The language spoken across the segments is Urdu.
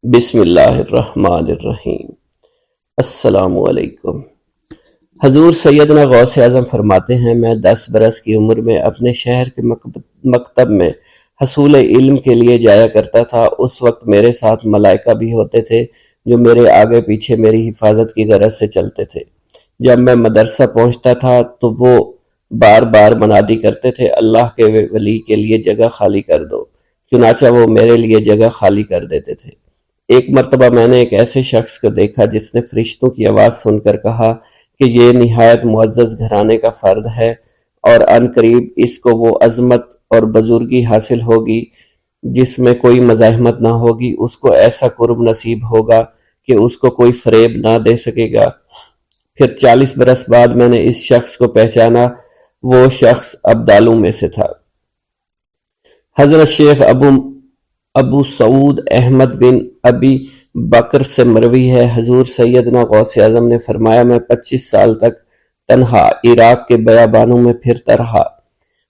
بسم اللہ الرحمن الرحیم۔ السلام علیکم۔ حضور سیدنا غوث اعظم فرماتے ہیں، میں 10 برس کی عمر میں اپنے شہر کے مکتب میں حصول علم کے لیے جایا کرتا تھا۔ اس وقت میرے ساتھ ملائکہ بھی ہوتے تھے جو میرے آگے پیچھے میری حفاظت کی غرض سے چلتے تھے۔ جب میں مدرسہ پہنچتا تھا تو وہ بار بار منادی کرتے تھے، اللہ کے ولی کے لیے جگہ خالی کر دو۔ چنانچہ وہ میرے لیے جگہ خالی کر دیتے تھے۔ ایک مرتبہ میں نے ایک ایسے شخص کو دیکھا جس نے فرشتوں کی آواز سن کر کہا کہ یہ نہایت معزز گھرانے کا فرد ہے اور عن قریب اس کو وہ عظمت اور بزرگی حاصل ہوگی جس میں کوئی مزاحمت نہ ہوگی۔ اس کو ایسا قرب نصیب ہوگا کہ اس کو کوئی فریب نہ دے سکے گا۔ پھر 40 برس بعد میں نے اس شخص کو پہچانا، وہ شخص ابدالوں میں سے تھا۔ حضرت شیخ ابو سعود احمد بن ابی بکر سے مروی ہے، حضور سیدنا غوث اعظم نے فرمایا، میں 25 سال تک تنہا عراق کے بیابانوں میں پھرتا رہا۔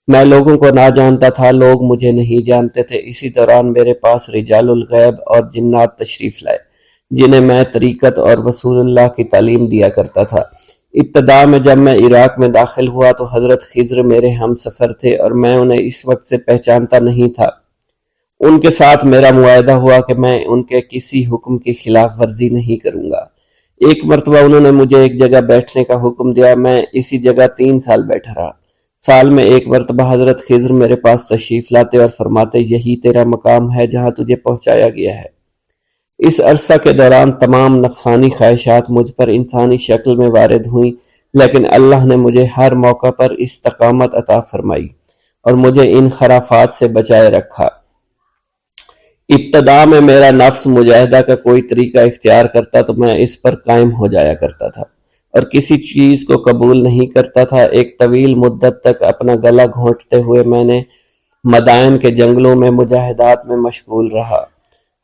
میں لوگوں کو نہ جانتا تھا، لوگ مجھے نہیں جانتے تھے۔ اسی دوران میرے پاس رجال الغیب اور جنات تشریف لائے جنہیں میں طریقت اور رسول اللہ کی تعلیم دیا کرتا تھا۔ ابتدا میں جب میں عراق میں داخل ہوا تو حضرت خضر میرے ہم سفر تھے اور میں انہیں اس وقت سے پہچانتا نہیں تھا۔ ان کے ساتھ میرا معاہدہ ہوا کہ میں ان کے کسی حکم کی خلاف ورزی نہیں کروں گا۔ ایک مرتبہ انہوں نے مجھے ایک جگہ بیٹھنے کا حکم دیا، میں اسی جگہ 3 سال بیٹھا رہا۔ سال میں ایک مرتبہ حضرت خضر میرے پاس تشریف لاتے اور فرماتے، یہی تیرا مقام ہے جہاں تجھے پہنچایا گیا ہے۔ اس عرصہ کے دوران تمام نفسانی خواہشات مجھ پر انسانی شکل میں وارد ہوئیں، لیکن اللہ نے مجھے ہر موقع پر استقامت عطا فرمائی اور مجھے ان خرافات سے بچائے رکھا۔ ابتدا میں میرا نفس مجاہدہ کا کوئی طریقہ اختیار کرتا تو میں اس پر قائم ہو جایا کرتا تھا اور کسی چیز کو قبول نہیں کرتا تھا۔ ایک طویل مدت تک اپنا گلا گھونٹتے ہوئے میں نے مدائن کے جنگلوں میں مجاہدات میں مشغول رہا۔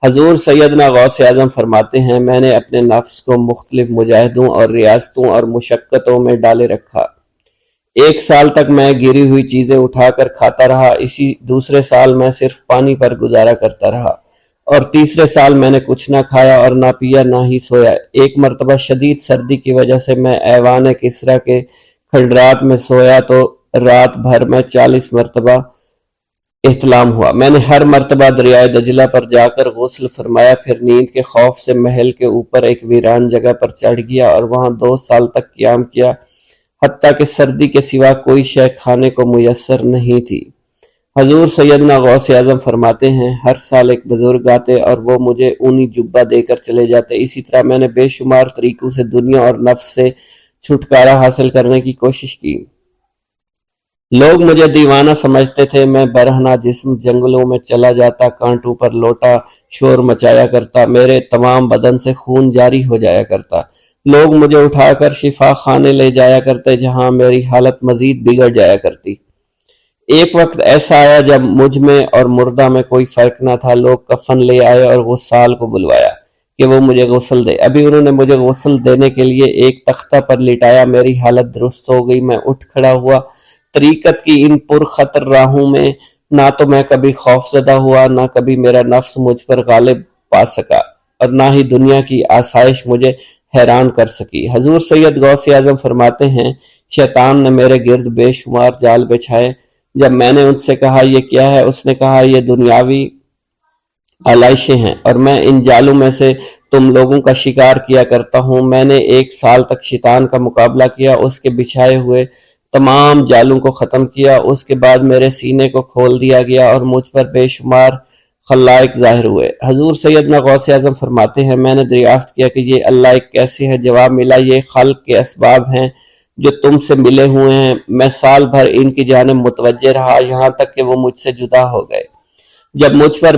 حضور سیدنا غوث اعظم فرماتے ہیں، میں نے اپنے نفس کو مختلف مجاہدوں اور ریاستوں اور مشقتوں میں ڈالے رکھا۔ 1 سال تک میں گری ہوئی چیزیں اٹھا کر کھاتا رہا، اسی دوسرے سال میں صرف پانی پر گزارا کرتا رہا اور تیسرے سال میں نے کچھ نہ کھایا اور نہ پیا نہ ہی سویا۔ ایک مرتبہ شدید سردی کی وجہ سے میں ایوان کسریٰ کے کھنڈرات میں سویا تو رات بھر میں 40 مرتبہ احتلام ہوا۔ میں نے ہر مرتبہ دریائے دجلہ پر جا کر غسل فرمایا، پھر نیند کے خوف سے محل کے اوپر ایک ویران جگہ پر چڑھ گیا اور وہاں 2 سال تک قیام کیا، حتیٰ کہ سردی کے سوا کوئی شے کھانے کو میسر نہیں تھی۔ حضور سیدنا غوث اعظم فرماتے ہیں، ہر سال ایک بزرگ آتے اور وہ مجھے اونی جبہ دے کر چلے جاتے۔ اسی طرح میں نے بے شمار طریقوں سے دنیا اور نفس سے چھٹکارا حاصل کرنے کی کوشش کی۔ لوگ مجھے دیوانہ سمجھتے تھے۔ میں برہنہ جسم جنگلوں میں چلا جاتا، کانٹوں پر لوٹا شور مچایا کرتا، میرے تمام بدن سے خون جاری ہو جایا کرتا۔ لوگ مجھے اٹھا کر شفا خانے لے جایا کرتے جہاں میری حالت مزید بگڑ جایا کرتی۔ ایک وقت ایسا آیا جب مجھ میں اور مردہ میں کوئی فرق نہ تھا۔ لوگ کفن لے آئے اور غسال کو بلوایا کہ وہ مجھے غسل دے۔ ابھی انہوں نے مجھے غسل دینے کے لیے ایک تختہ پر لٹایا، میری حالت درست ہو گئی، میں اٹھ کھڑا ہوا۔ طریقت کی ان پرخطر راہوں میں نہ تو میں کبھی خوف زدہ ہوا، نہ کبھی میرا نفس مجھ پر غالب پا سکا اور نہ ہی دنیا کی آسائش مجھے حیران کر سکی۔ حضور سید غوث اعظم فرماتے ہیں، شیطان نے میرے گرد بے شمار جال بچھائے۔ جب میں نے ان سے کہا یہ کیا ہے، اس نے کہا یہ دنیاوی آلائشیں ہیں اور میں ان جالوں میں سے تم لوگوں کا شکار کیا کرتا ہوں۔ میں نے 1 سال تک شیطان کا مقابلہ کیا، اس کے بچھائے ہوئے تمام جالوں کو ختم کیا۔ اس کے بعد میرے سینے کو کھول دیا گیا اور مجھ پر بے شمار خلائق ظاہر ہوئے۔ حضور سیدنا غوث اعظم فرماتے ہیں، میں نے دریافت کیا کہ یہ اللہ ایک کیسے ہے؟ جواب ملا، یہ خلق کے اسباب ہیں جو تم سے ملے ہوئے ہیں۔ میں سال بھر ان کی جانب متوجہ رہا یہاں تک کہ وہ مجھ سے جدا ہو گئے۔ جب مجھ پر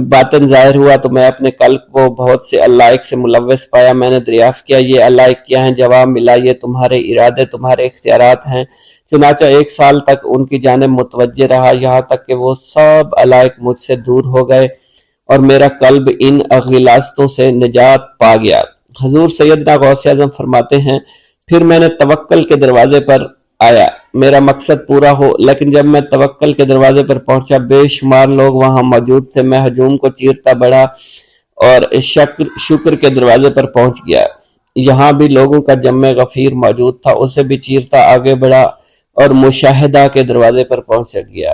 باطن ظاہر ہوا تو میں اپنے قلب کو بہت سے علائق سے ملوث پایا۔ میں نے دریافت کیا یہ علائق کیا ہیں؟ جواب ملا، یہ تمہارے ارادے، تمہارے اختیارات ہیں۔ چنانچہ 1 سال تک ان کی جانب متوجہ رہا یہاں تک کہ وہ سب علائق مجھ سے دور ہو گئے اور میرا قلب ان غلاظتوں سے نجات پا گیا۔ حضور سیدنا غوث اعظم فرماتے ہیں، پھر میں نے توکل کے دروازے پر آیا، میرا مقصد پورا ہو، لیکن جب میں توکل کے دروازے پر پہنچا بے شمار لوگ وہاں موجود تھے۔ میں ہجوم کو چیرتا بڑھا اور شکر کے دروازے پر پہنچ گیا۔ یہاں بھی لوگوں کا جمع غفیر موجود تھا، اسے بھی چیرتا آگے بڑھا اور مشاہدہ کے دروازے پر پہنچ گیا۔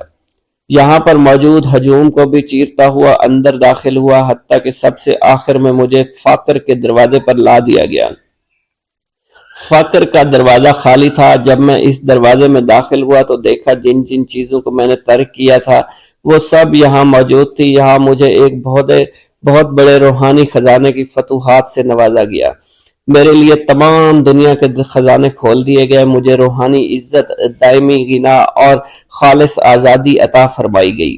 یہاں پر موجود ہجوم کو بھی چیرتا ہوا اندر داخل ہوا، حتیٰ کہ سب سے آخر میں مجھے فقر کے دروازے پر لا دیا گیا۔ فقر کا دروازہ خالی تھا۔ جب میں اس دروازے میں داخل ہوا تو دیکھا جن جن چیزوں کو میں نے ترک کیا تھا وہ سب یہاں موجود تھی۔ یہاں مجھے ایک بہت بڑے روحانی خزانے کی فتوحات سے نوازا گیا۔ میرے لیے تمام دنیا کے خزانے کھول دیے گئے، مجھے روحانی عزت، دائمی غنا اور خالص آزادی عطا فرمائی گئی۔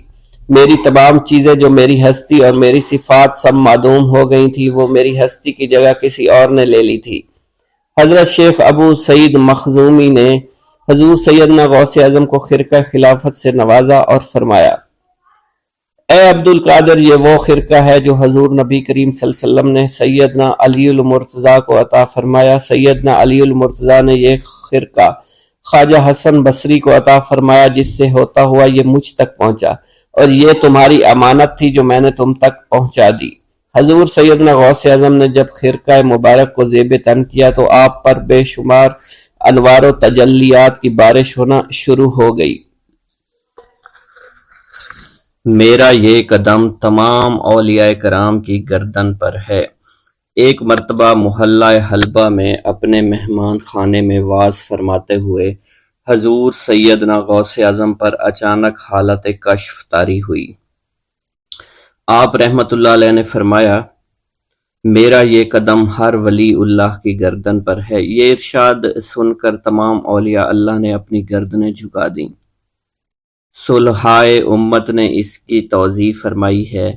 میری تمام چیزیں جو میری ہستی اور میری صفات سب معدوم ہو گئی تھی، وہ میری ہستی کی جگہ کسی اور نے لے لی تھی۔ حضرت شیخ ابو سعید مخزومی نے حضور سیدنا غوث اعظم کو خرقہ خلافت سے نوازا اور فرمایا، اے عبد القادر، یہ وہ خرقہ ہے جو حضور نبی کریم صلی اللہ علیہ وسلم نے سیدنا علی المرتضیٰ کو عطا فرمایا۔ سیدنا علی المرتضیٰ نے یہ خرقہ خواجہ حسن بصری کو عطا فرمایا، جس سے ہوتا ہوا یہ مجھ تک پہنچا، اور یہ تمہاری امانت تھی جو میں نے تم تک پہنچا دی۔ حضور سیدنا غوث اعظم نے جب خرقہ مبارک کو زیب تن کیا تو آپ پر بے شمار انوار و تجلیات کی بارش ہونا شروع ہو گئی۔ میرا یہ قدم تمام اولیاء کرام کی گردن پر ہے۔ ایک مرتبہ محلہ حلبہ میں اپنے مہمان خانے میں واعظ فرماتے ہوئے حضور سیدنا غوث اعظم پر اچانک حالت کشف طاری ہوئی۔ آپ رحمت اللہ علیہ نے فرمایا، میرا یہ قدم ہر ولی اللہ کی گردن پر ہے۔ یہ ارشاد سن کر تمام اولیاء اللہ نے اپنی گردنیں جھکا دیں۔ صلحائے امت نے اس کی توضیح فرمائی ہے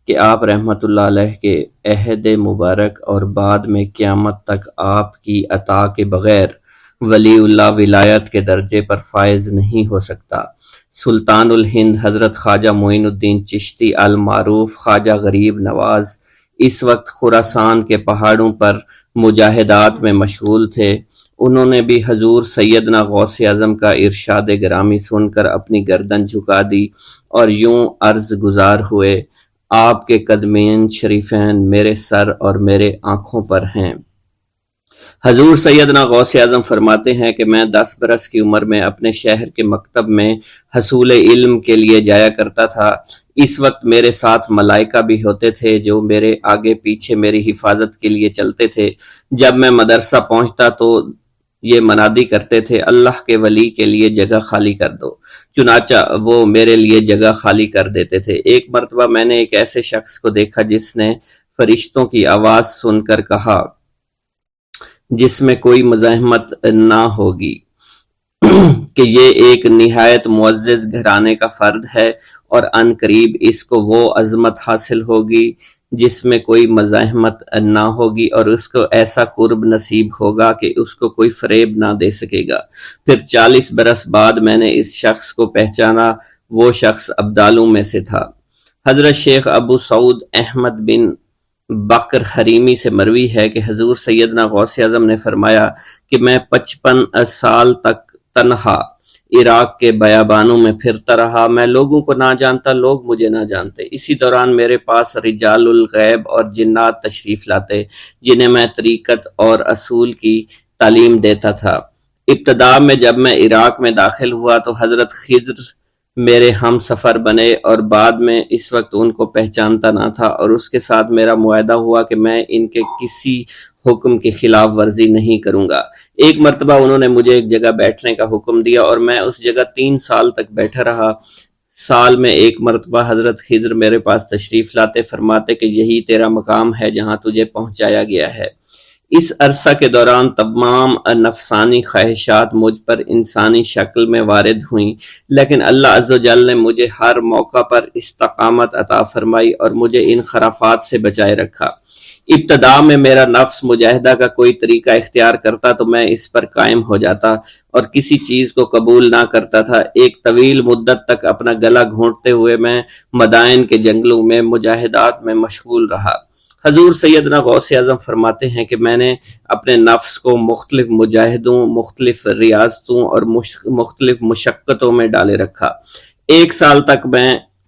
کہ آپ رحمت اللہ علیہ کے عہد مبارک اور بعد میں قیامت تک آپ کی عطا کے بغیر ولی اللہ ولایت کے درجے پر فائز نہیں ہو سکتا۔ سلطان الہند حضرت خواجہ معین الدین چشتی المعروف خواجہ غریب نواز اس وقت خراسان کے پہاڑوں پر مجاہدات میں مشغول تھے۔ انہوں نے بھی حضور سیدنا غوث اعظم کا ارشاد گرامی سن کر اپنی گردن جھکا دی اور یوں عرض گزار ہوئے، آپ کے قدمین شریفین میرے سر اور میرے آنکھوں پر ہیں۔ حضور سیدنا غوث اعظم فرماتے ہیں کہ میں 10 برس کی عمر میں اپنے شہر کے مکتب میں حصول علم کے لیے جایا کرتا تھا۔ اس وقت میرے ساتھ ملائکہ بھی ہوتے تھے جو میرے آگے پیچھے میری حفاظت کے لیے چلتے تھے۔ جب میں مدرسہ پہنچتا تو یہ منادی کرتے تھے، اللہ کے ولی کے لیے جگہ خالی کر دو، چنانچہ وہ میرے لیے جگہ خالی کر دیتے تھے۔ ایک مرتبہ میں نے ایک ایسے شخص کو دیکھا جس نے فرشتوں کی آواز سن کر کہا، جس میں کوئی مزاحمت نہ ہوگی، کہ یہ ایک نہایت معزز گھرانے کا فرد ہے اور عن قریب اس کو وہ عظمت حاصل ہوگی جس میں کوئی مزاحمت نہ ہوگی، اور اس کو ایسا قرب نصیب ہوگا کہ اس کو کوئی فریب نہ دے سکے گا۔ پھر 40 برس بعد میں نے اس شخص کو پہچانا، وہ شخص ابدالوں میں سے تھا۔ حضرت شیخ ابو سعود احمد بن بکر حریمی سے مروی ہے کہ حضور سیدنا غوث اعظم نے فرمایا کہ میں 55 سال تک تنہا عراق کے بیابانوں میں پھرتا رہا، میں لوگوں کو نہ جانتا، لوگ مجھے نہ جانتے۔ اسی دوران میرے پاس رجال الغیب اور جنات تشریف لاتے جنہیں میں طریقت اور اصول کی تعلیم دیتا تھا۔ ابتدا میں جب میں عراق میں داخل ہوا تو حضرت خضر میرے ہم سفر بنے، اور بعد میں اس وقت ان کو پہچانتا نہ تھا، اور اس کے ساتھ میرا معاہدہ ہوا کہ میں ان کے کسی حکم کی خلاف ورزی نہیں کروں گا۔ ایک مرتبہ انہوں نے مجھے ایک جگہ بیٹھنے کا حکم دیا اور میں اس جگہ 3 سال تک بیٹھا رہا۔ سال میں ایک مرتبہ حضرت خضر میرے پاس تشریف لاتے، فرماتے کہ یہی تیرا مقام ہے جہاں تجھے پہنچایا گیا ہے۔ اس عرصہ کے دوران تمام نفسانی خواہشات مجھ پر انسانی شکل میں وارد ہوئیں، لیکن اللہ عز و جل نے مجھے ہر موقع پر استقامت عطا فرمائی اور مجھے ان خرافات سے بچائے رکھا۔ ابتدا میں میرا نفس مجاہدہ کا کوئی طریقہ اختیار کرتا تو میں اس پر قائم ہو جاتا اور کسی چیز کو قبول نہ کرتا تھا۔ ایک طویل مدت تک اپنا گلا گھونٹتے ہوئے میں مدائن کے جنگلوں میں مجاہدات میں مشغول رہا۔ حضور سیدنا غوث اعظم فرماتے ہیں کہ میں نے اپنے نفس کو مختلف مجاہدوں، مختلف ریاضتوں اور مختلف مشقتوں میں ڈالے رکھا۔ 1 سال تک میں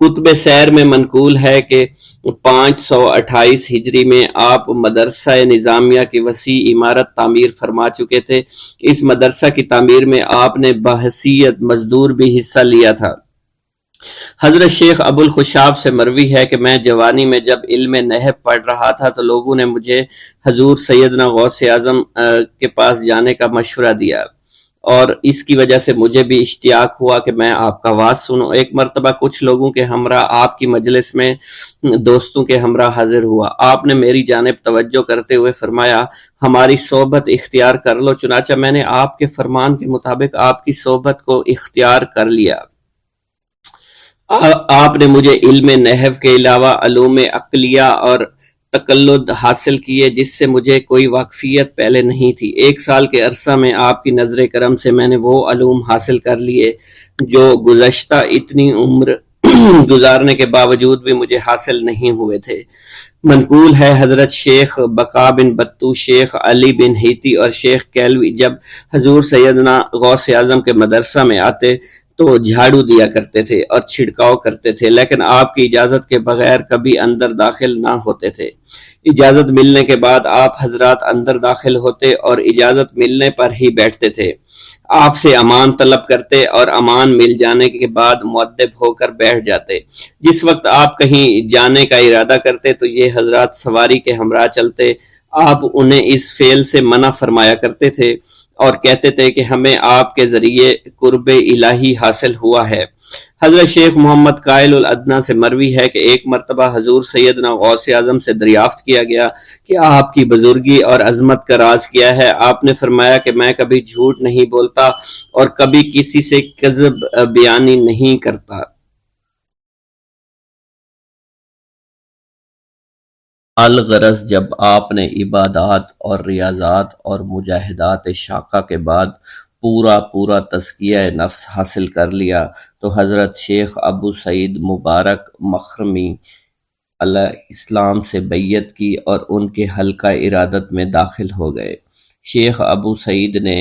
کتب سیر میں منقول ہے کہ 528 ہجری میں آپ مدرسہ نظامیہ کی وسیع عمارت تعمیر فرما چکے تھے۔ اس مدرسہ کی تعمیر میں آپ نے بحیثیت مزدور بھی حصہ لیا تھا۔ حضرت شیخ ابو الخشاب سے مروی ہے کہ میں جوانی میں جب علم نحو پڑھ رہا تھا تو لوگوں نے مجھے حضور سیدنا غوث اعظم کے پاس جانے کا مشورہ دیا، اور اس کی وجہ سے مجھے بھی اشتیاق ہوا کہ میں آپ کا واز سنوں۔ ایک مرتبہ کچھ لوگوں کے ہمراہ آپ کی مجلس میں دوستوں کے ہمراہ حاضر ہوا۔ آپ نے میری جانب توجہ کرتے ہوئے فرمایا، ہماری صحبت اختیار کر لو۔ چنانچہ میں نے آپ کے فرمان کے مطابق آپ کی صحبت کو اختیار کر لیا۔ آپ نے مجھے علم نحو کے علاوہ علوم عقلیہ اور تقلد حاصل کیے، جس سے مجھے کوئی واقفیت پہلے نہیں تھی۔ 1 سال کے عرصہ میں آپ کی نظر کرم سے میں نے وہ علوم حاصل کر لیے جو گزشتہ اتنی عمر گزارنے کے باوجود بھی مجھے حاصل نہیں ہوئے تھے۔ منقول ہے حضرت شیخ بقا بن بطو، شیخ علی بن ہیتی اور شیخ کیلوی جب حضور سیدنا غوث اعظم کے مدرسہ میں آتے تو جھاڑو دیا کرتے تھے اور چھڑکاؤ کرتے تھے، لیکن آپ کی اجازت کے بغیر کبھی اندر داخل نہ ہوتے تھے۔ اجازت ملنے کے بعد آپ حضرات اندر داخل ہوتے اور اجازت ملنے پر ہی بیٹھتے تھے۔ آپ سے امان طلب کرتے اور امان مل جانے کے بعد مؤدب ہو کر بیٹھ جاتے۔ جس وقت آپ کہیں جانے کا ارادہ کرتے تو یہ حضرات سواری کے ہمراہ چلتے۔ آپ انہیں اس فعل سے منع فرمایا کرتے تھے اور کہتے تھے کہ ہمیں آپ کے ذریعے قرب الہی حاصل ہوا ہے۔ حضرت شیخ محمد قائل الادنیٰ سے مروی ہے کہ ایک مرتبہ حضور سیدنا غوث اعظم سے دریافت کیا گیا کہ آپ کی بزرگی اور عظمت کا راز کیا ہے۔ آپ نے فرمایا کہ میں کبھی جھوٹ نہیں بولتا اور کبھی کسی سے کذب بیانی نہیں کرتا۔ الغرض جب آپ نے عبادات اور ریاضات اور مجاہدات شاقہ کے بعد پورا تزکیہ نفس حاصل کر لیا تو حضرت شیخ ابو سعید مبارک مخرمی علیہ السلام سے بیعت کی اور ان کے حلقہ ارادت میں داخل ہو گئے۔ شیخ ابو سعید نے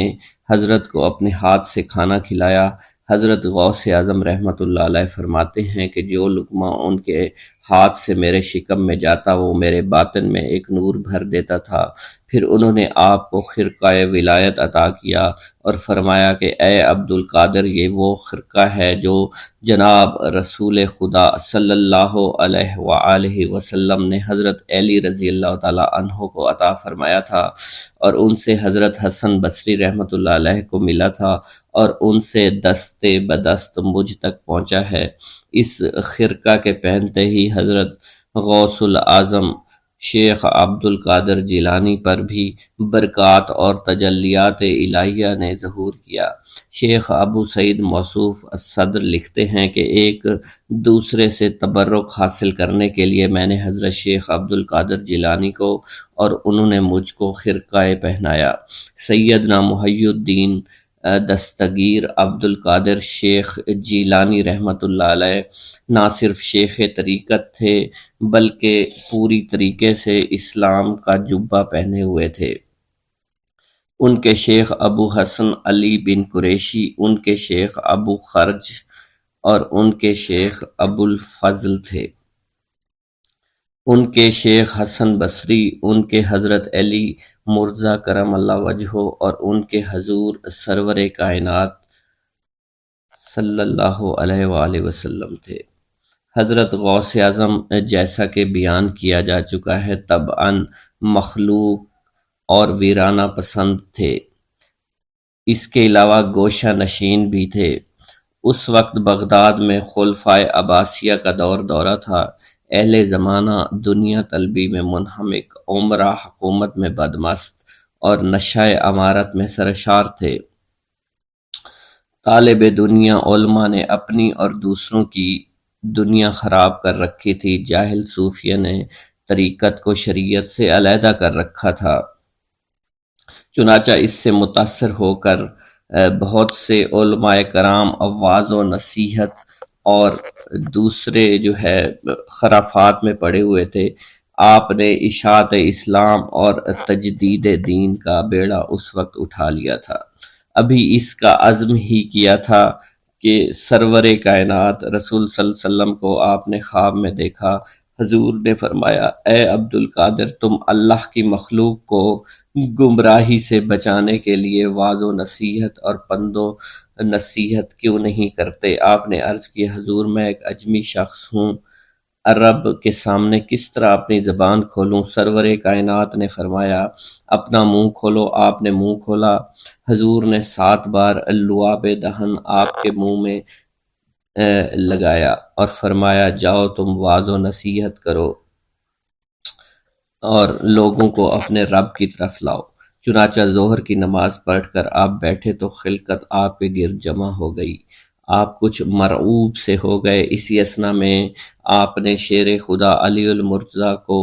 حضرت کو اپنے ہاتھ سے کھانا کھلایا۔ حضرت غوث اعظم رحمۃ اللہ علیہ فرماتے ہیں کہ جو لقمہ ان کے ہاتھ سے میرے شکم میں جاتا وہ میرے باطن میں ایک نور بھر دیتا تھا۔ پھر انہوں نے آپ کو خرقہ ولایت عطا کیا اور فرمایا کہ اے عبد القادر، یہ وہ خرقہ ہے جو جناب رسول خدا صلی اللہ علیہ وآلہ وسلم نے حضرت علی رضی اللہ تعالیٰ عنہ کو عطا فرمایا تھا اور ان سے حضرت حسن بصری رحمۃ اللہ علیہ کو ملا تھا اور ان سے دست بدست مجھ تک پہنچا ہے۔ اس خرقہ کے پہنتے ہی حضرت غوث العظم شیخ عبد القادر جیلانی پر بھی برکات اور تجلیات الہیہ نے ظہور کیا۔ شیخ ابو سعید موصوف الصدر لکھتے ہیں کہ ایک دوسرے سے تبرک حاصل کرنے کے لیے میں نے حضرت شیخ عبد القادر جیلانی کو اور انہوں نے مجھ کو خرقہ پہنایا۔ سیدنا محی الدین دستگیر عبد القادر شیخ جیلانی رحمۃ اللہ علیہ نہ صرف شیخ طریقت تھے بلکہ پوری طریقے سے اسلام کا جبہ پہنے ہوئے تھے۔ ان کے شیخ ابو حسن علی بن قریشی، ان کے شیخ ابو خرج اور ان کے شیخ ابو الفضل تھے۔ ان کے شیخ حسن بصری، ان کے حضرت علی مرزا کرم اللہ وجہہ اور ان کے حضور سرور کائنات صلی اللہ علیہ وآلہ وسلم تھے۔ حضرت غوث اعظم جیسا کہ بیان کیا جا چکا ہے طبعاً مخلوق اور ویرانہ پسند تھے، اس کے علاوہ گوشہ نشین بھی تھے۔ اس وقت بغداد میں خلفائے عباسیہ کا دورہ تھا۔ اہل زمانہ دنیا طلبی میں منہمک، عمرہ حکومت میں بدمست اور نشہ امارت میں سرشار تھے۔ طالب دنیا علماء نے اپنی اور دوسروں کی دنیا خراب کر رکھی تھی۔ جاہل صوفیہ نے طریقت کو شریعت سے علیحدہ کر رکھا تھا۔ چنانچہ اس سے متاثر ہو کر بہت سے علماء کرام وعظ و نصیحت اور دوسرے خرافات میں پڑے ہوئے تھے۔ آپ نے اشاعت اسلام اور تجدید دین کا بیڑا اس وقت اٹھا لیا تھا۔ ابھی اس کا عزم ہی کیا تھا کہ سرور کائنات رسول صلی اللہ علیہ وسلم کو آپ نے خواب میں دیکھا۔ حضور نے فرمایا، اے عبد القادر، تم اللہ کی مخلوق کو گمراہی سے بچانے کے لیے وعظ و نصیحت اور پند و نصیحت کیوں نہیں کرتے؟ آپ نے عرض کی، حضور میں ایک اجمی شخص ہوں، رب کے سامنے کس طرح اپنی زبان کھولوں؟ سرور کائنات نے فرمایا، اپنا منہ کھولو۔ آپ نے منہ کھولا، حضور نے 7 بار لعاب دہن آپ کے منہ میں لگایا اور فرمایا، جاؤ تم وعظ و نصیحت کرو اور لوگوں کو اپنے رب کی طرف لاؤ۔ چنانچہ ظہر کی نماز پڑھ کر آپ بیٹھے تو خلقت آپ کے گرد جمع ہو گئی۔ آپ کچھ مرعوب سے ہو گئے۔ اسی اثنا میں آپ نے شیر خدا علی المرتضیٰ کو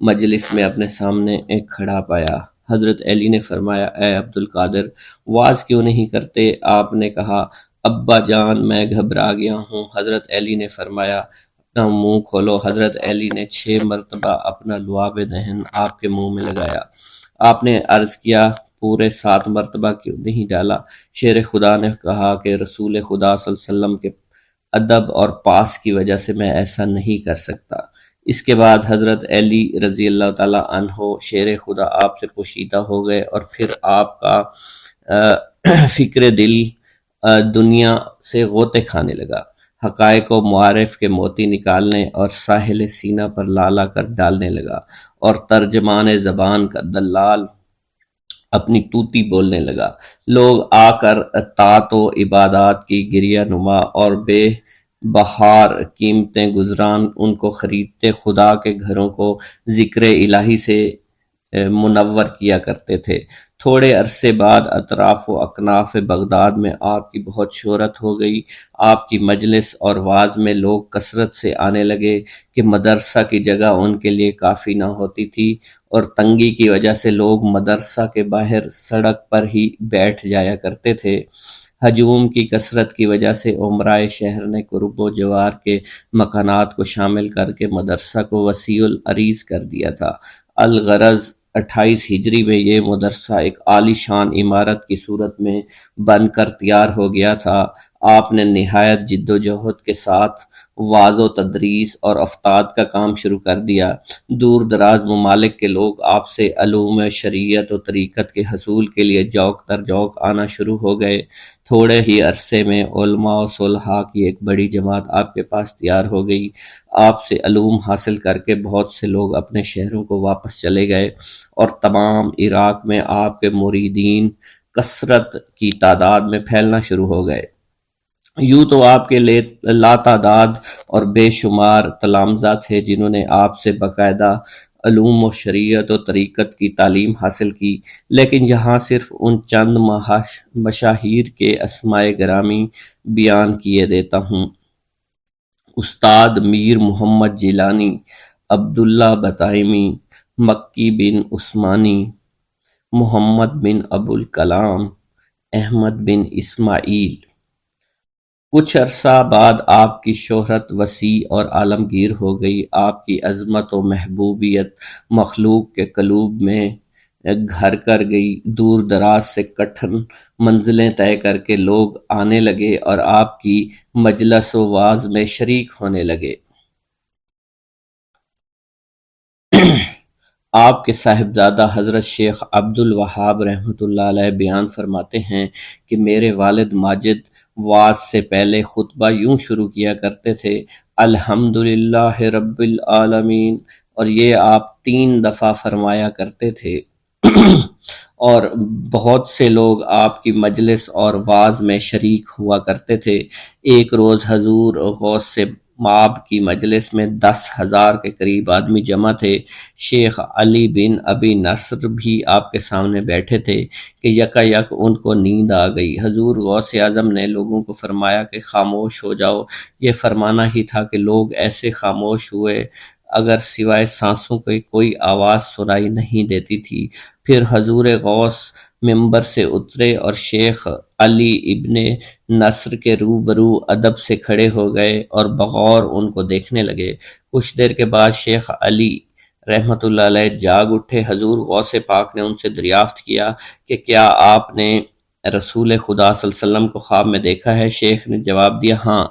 مجلس میں اپنے سامنے ایک کھڑا پایا۔ حضرت علی نے فرمایا، اے عبد القادر، واز کیوں نہیں کرتے؟ آپ نے کہا، ابا جان میں گھبرا گیا ہوں۔ حضرت علی نے فرمایا، اپنا منہ کھولو۔ حضرت علی نے 6 مرتبہ اپنا لعاب دہن آپ کے منہ میں لگایا۔ آپ نے عرض کیا، پورے 7 مرتبہ کیوں نہیں ڈالا؟ شیر خدا نے کہا کہ رسول خدا صلی اللہ علیہ وسلم کے ادب اور پاس کی وجہ سے میں ایسا نہیں کر سکتا۔ اس کے بعد حضرت علی رضی اللہ تعالی عنہ شیر خدا آپ سے پوشیدہ ہو گئے، اور پھر آپ کا فکر دل دنیا سے غوطے کھانے لگا، حقائق و معارف کے موتی نکالنے اور ساحل سینہ پر لالا کر ڈالنے لگا، اور ترجمان زبان کا دلال اپنی توتی بولنے لگا۔ لوگ آ کر طاعت و عبادات کی گریہ نما اور بے بہار قیمتیں گزران ان کو خریدتے، خدا کے گھروں کو ذکر الہی سے منور کیا کرتے تھے۔ تھوڑے عرصے بعد اطراف و اکناف بغداد میں آپ کی بہت شہرت ہو گئی۔ آپ کی مجلس اور وعظ میں لوگ کثرت سے آنے لگے کہ مدرسہ کی جگہ ان کے لیے کافی نہ ہوتی تھی، اور تنگی کی وجہ سے لوگ مدرسہ کے باہر سڑک پر ہی بیٹھ جایا کرتے تھے۔ ہجوم کی کثرت کی وجہ سے امرائے شہر نے قرب و جوار کے مکانات کو شامل کر کے مدرسہ کو وسیع العریض کر دیا تھا۔ الغرض 28 ہجری میں یہ مدرسہ ایک عالی شان عمارت کی صورت میں بن کر تیار ہو گیا تھا۔ آپ نے نہایت جد و جہد کے ساتھ وعظ و تدریس اور افتاد کا کام شروع کر دیا۔ دور دراز ممالک کے لوگ آپ سے علوم شریعت و طریقت کے حصول کے لیے جوق در جوق آنا شروع ہو گئے۔ تھوڑے ہی عرصے میں علماء و صلحاء کی ایک بڑی جماعت آپ کے پاس تیار ہو گئی۔ آپ سے علوم حاصل کر کے بہت سے لوگ اپنے شہروں کو واپس چلے گئے، اور تمام عراق میں آپ کے مریدین کثرت کی تعداد میں پھیلنا شروع ہو گئے۔ یوں تو آپ کے لاتعداد اور بے شمار تلامذہ تھے جنہوں نے آپ سے باقاعدہ علوم و شریعت و طریقت کی تعلیم حاصل کی، لیکن یہاں صرف ان چند مشاہیر کے اسماء گرامی بیان کیے دیتا ہوں۔ استاد میر محمد جیلانی، عبداللہ بطائمی، مکی بن عثمانی، محمد بن ابوالکلام، احمد بن اسماعیل۔ کچھ عرصہ بعد آپ کی شہرت وسیع اور عالمگیر ہو گئی۔ آپ کی عظمت و محبوبیت مخلوق کے قلوب میں گھر کر گئی۔ دور دراز سے کٹھن منزلیں طے کر کے لوگ آنے لگے اور آپ کی مجلس و وعظ میں شریک ہونے لگے۔ آپ کے صاحبزادہ حضرت شیخ عبد الوہاب رحمۃ اللہ علیہ بیان فرماتے ہیں کہ میرے والد ماجد وعظ سے پہلے خطبہ یوں شروع کیا کرتے تھے، الحمدللہ رب العالمین، اور یہ آپ 3 دفعہ فرمایا کرتے تھے۔ اور بہت سے لوگ آپ کی مجلس اور وعظ میں شریک ہوا کرتے تھے۔ ایک روز حضور غوث سے مآب کی مجلس میں 10,000 کے قریب آدمی جمع تھے۔ شیخ علی بن ابی نصر بھی آپ کے سامنے بیٹھے تھے کہ یکا یک ان کو نیند آ گئی۔ حضور غوث اعظم نے لوگوں کو فرمایا کہ خاموش ہو جاؤ۔ یہ فرمانا ہی تھا کہ لوگ ایسے خاموش ہوئے اگر سوائے سانسوں کی کوئی آواز سنائی نہیں دیتی تھی۔ پھر حضور غوث ممبر سے اترے اور شیخ علی ابن نصر کے روبرو ادب سے کھڑے ہو گئے اور بغور ان کو دیکھنے لگے۔ کچھ دیر کے بعد شیخ علی رحمت اللہ علیہ جاگ اٹھے۔ حضور غوث پاک نے ان سے دریافت کیا کہ کیا آپ نے رسول خدا صلی اللہ علیہ وسلم کو خواب میں دیکھا ہے؟ شیخ نے جواب دیا ہاں۔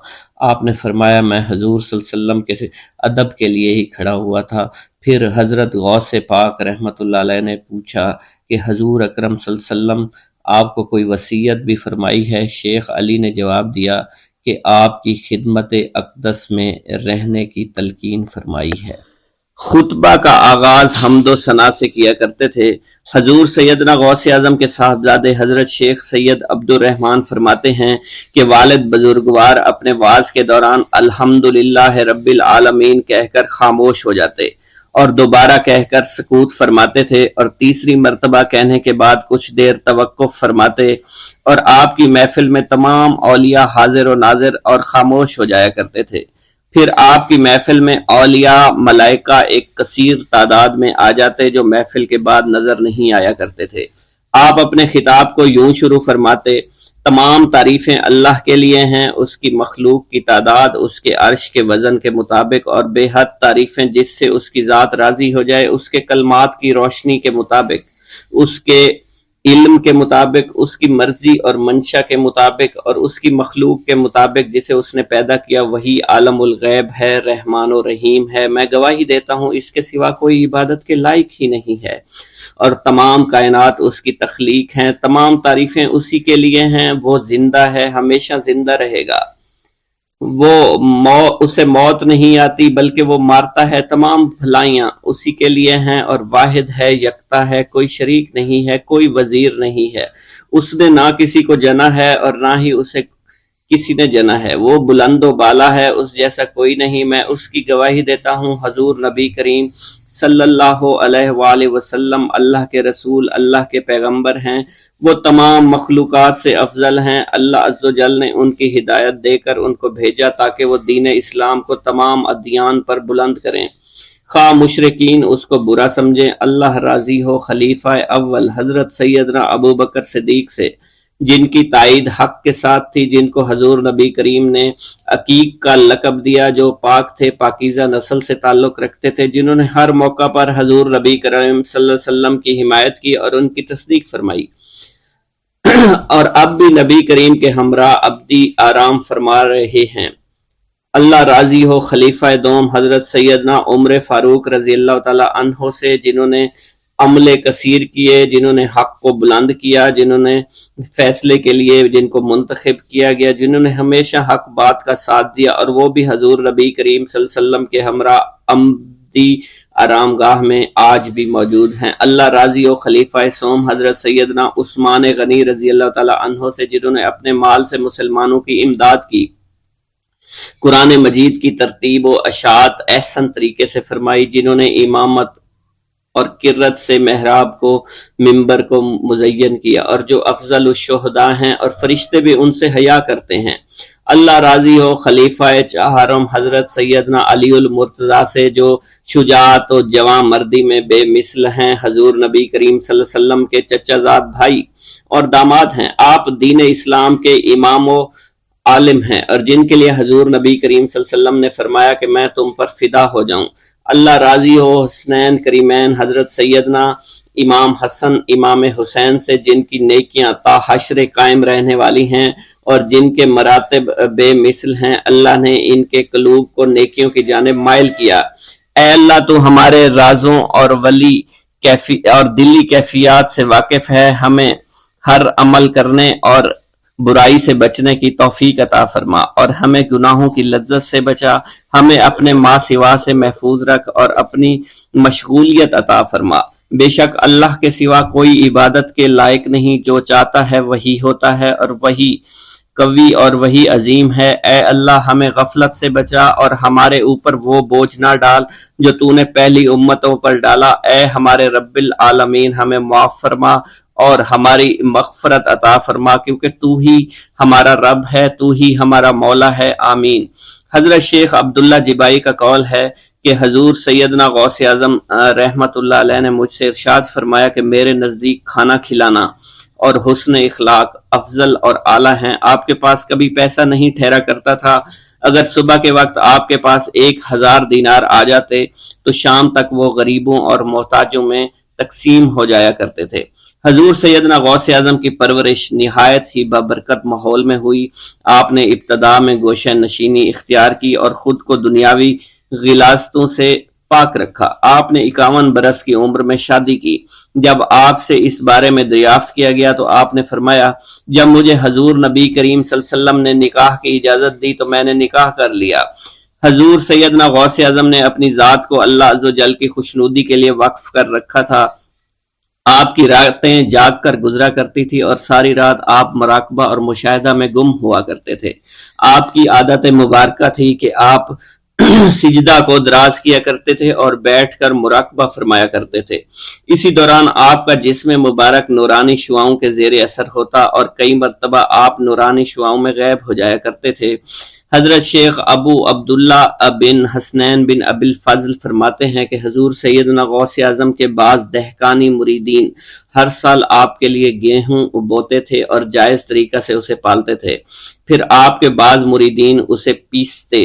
آپ نے فرمایا میں حضور صلی اللہ علیہ وسلم کے ادب کے لیے ہی کھڑا ہوا تھا۔ پھر حضرت غوث پاک رحمۃ اللہ علیہ نے پوچھا کہ حضور اکرم صلی اللہ علیہ وسلم آپ کو کوئی وصیت بھی فرمائی ہے؟ شیخ علی نے جواب دیا کہ آپ کی خدمت اقدس میں رہنے کی تلقین فرمائی ہے۔ خطبہ کا آغاز حمد و ثنا سے کیا کرتے تھے۔ حضور سیدنا غوث اعظم کے صاحبزادے حضرت شیخ سید عبد الرحمن فرماتے ہیں کہ والد بزرگوار اپنے وعظ کے دوران الحمدللہ رب العالمین کہہ کر خاموش ہو جاتے اور دوبارہ کہہ کر سکوت فرماتے تھے، اور تیسری مرتبہ کہنے کے بعد کچھ دیر توقف فرماتے، اور آپ کی محفل میں تمام اولیاء حاضر و ناظر اور خاموش ہو جایا کرتے تھے۔ پھر آپ کی محفل میں اولیاء ملائکہ ایک کثیر تعداد میں آ جاتے جو محفل کے بعد نظر نہیں آیا کرتے تھے۔ آپ اپنے خطاب کو یوں شروع فرماتے، تمام تعریفیں اللہ کے لیے ہیں، اس کی مخلوق کی تعداد اس کے عرش کے وزن کے مطابق، اور بے حد تعریفیں جس سے اس کی ذات راضی ہو جائے، اس کے کلمات کی روشنی کے مطابق، اس کے علم کے مطابق، اس کی مرضی اور منشا کے مطابق، اور اس کی مخلوق کے مطابق جسے اس نے پیدا کیا، وہی عالم الغیب ہے، رحمان و رحیم ہے۔ میں گواہی دیتا ہوں اس کے سوا کوئی عبادت کے لائق ہی نہیں ہے، اور تمام کائنات اس کی تخلیق ہیں، تمام تعریفیں اسی کے لیے ہیں۔ وہ زندہ ہے، ہمیشہ زندہ رہے گا، اسے موت نہیں آتی بلکہ وہ مارتا ہے، تمام بھلائیاں اسی کے لیے ہیں، اور واحد ہے، یکتا ہے، کوئی شریک نہیں ہے، کوئی وزیر نہیں ہے۔ اس نے نہ کسی کو جنا ہے اور نہ ہی اسے کسی نے جنا ہے، وہ بلند و بالا ہے، اس جیسا کوئی نہیں۔ میں اس کی گواہی دیتا ہوں حضور نبی کریم صلی اللہ علیہ وآلہ وسلم اللہ کے رسول، اللہ کے پیغمبر ہیں، وہ تمام مخلوقات سے افضل ہیں۔ اللہ عز و جل نے ان کی ہدایت دے کر ان کو بھیجا تاکہ وہ دین اسلام کو تمام ادیان پر بلند کریں، خواہ مشرکین اس کو برا سمجھیں۔ اللہ راضی ہو خلیفہ اول حضرت سیدنا ابو بکر صدیق سے، جن کی تائید حق کے ساتھ تھی، جن کو حضور نبی کریم نے عقیق کا لقب دیا، جو پاک تھے، پاکیزہ نسل سے تعلق رکھتے تھے، جنہوں نے ہر موقع پر حضور نبی کریم صلی اللہ علیہ وسلم کی حمایت کی اور ان کی تصدیق فرمائی، اور اب بھی نبی کریم کے ہمراہ ابدی آرام فرما رہے ہیں۔ اللہ راضی ہو خلیفہ دوم حضرت سیدنا عمر فاروق رضی اللہ تعالی عنہ سے، جنہوں نے عمل کثیر کیے، جنہوں نے حق کو بلند کیا، جنہوں نے فیصلے کے لیے جن کو منتخب کیا گیا، جنہوں نے ہمیشہ حق بات کا ساتھ دیا، اور وہ بھی حضور نبی کریم صلی اللہ علیہ وسلم کے ہمراہ ابدی آرام گاہ میں آج بھی موجود ہیں۔ اللہ راضی ہو خلیفہ سوم حضرت سیدنا عثمان غنی رضی اللہ تعالی عنہ سے، جنہوں نے اپنے مال سے مسلمانوں کی امداد کی، قرآن مجید کی ترتیب و اشاعت احسن طریقے سے فرمائی، جنہوں نے امامت اور قرت سے محراب کو، ممبر کو مزین کیا، اور جو افضل الشہداء ہیں اور فرشتے بھی ان سے حیا کرتے ہیں۔ اللہ راضی ہو خلیفہ چہارم حضرت سیدنا علی المرتضیٰ سے، جو شجاعت و جواں مردی میں بے مثل ہیں، حضور نبی کریم صلی اللہ علیہ وسلم کے چچا زاد بھائی اور داماد ہیں۔ آپ دین اسلام کے امام و عالم ہیں، اور جن کے لیے حضور نبی کریم صلی اللہ علیہ وسلم نے فرمایا کہ میں تم پر فدا ہو جاؤں۔ اللہ راضی ہو حسنین کریمین حضرت سیدنا امام حسن امام حسین سے، جن کی نیکیاں تا حشر قائم رہنے والی ہیں اور جن کے مراتب بے مثل ہیں۔ اللہ نے ان کے قلوب کو نیکیوں کی جانب مائل کیا۔ اے اللہ تو ہمارے رازوں اور دلی کیفیات سے واقف ہے، ہمیں ہر عمل کرنے اور برائی سے بچنے کی توفیق عطا فرما، اور ہمیں گناہوں کی لذت سے بچا، ہمیں اپنے ما سوا سے محفوظ رکھ اور اپنی مشغولیت عطا فرما۔ بے شک اللہ کے سوا کوئی عبادت کے لائق نہیں، جو چاہتا ہے وہی ہوتا ہے، اور وہی قوی اور وہی عظیم ہے۔ اے اللہ ہمیں غفلت سے بچا اور ہمارے اوپر وہ بوجھ نہ ڈال جو تو نے پہلی امتوں پر ڈالا۔ اے ہمارے رب العالمین ہمیں معاف فرما اور ہماری مغفرت عطا فرما، کیونکہ تو ہی ہمارا رب ہے، تو ہی ہمارا مولا ہے، آمین۔ حضرت شیخ عبداللہ جبائی کا قول ہے کہ حضور سیدنا غوث اعظم رحمت اللہ علیہ نے مجھ سے ارشاد فرمایا کہ میرے نزدیک کھانا کھلانا اور حسن اخلاق افضل اور اعلیٰ ہیں۔ آپ کے پاس کبھی پیسہ نہیں ٹھہرا کرتا تھا، اگر صبح کے وقت آپ کے پاس 1000 دینار آ جاتے تو شام تک وہ غریبوں اور محتاجوں میں تقسیم ہو جایا کرتے تھے۔ حضور سیدنا غوث اعظم کی پرورش نہایت ہی بابرکت ماحول میں ہوئی۔ آپ نے ابتدا میں گوشہ نشینی اختیار کی اور خود کو دنیاوی غلاظتوں سے پاک رکھا۔ آپ نے 51 برس کی عمر میں شادی کی۔ جب آپ سے اس بارے میں دریافت کیا گیا تو آپ نے فرمایا، جب مجھے حضور نبی کریم صلی اللہ علیہ وسلم نے نکاح کی اجازت دی تو میں نے نکاح کر لیا۔ حضور سیدنا غوث اعظم نے اپنی ذات کو اللہ عز و جل کی خوشنودی کے لیے وقف کر رکھا تھا۔ آپ کی راتیں جاگ کر گزرا کرتی تھی اور ساری رات آپ مراقبہ اور مشاہدہ میں گم ہوا کرتے تھے۔ آپ کی عادت مبارکہ تھی کہ آپ سجدہ کو دراز کیا کرتے تھے اور بیٹھ کر مراقبہ فرمایا کرتے تھے۔ اسی دوران آپ کا جسم مبارک نورانی شعاؤں کے زیر اثر ہوتا اور کئی مرتبہ آپ نورانی شعاؤں میں غائب ہو جایا کرتے تھے۔ حضرت شیخ ابو عبداللہ بن حسنین بن ابی الفضل فرماتے ہیں کہ حضور سیدنا غوث اعظم کے بعض دہقانی مریدین ہر سال آپ کے لیے گیہوں بوتے تھے اور جائز طریقہ سے اسے پالتے تھے۔ پھر آپ کے بعض مریدین اسے پیستے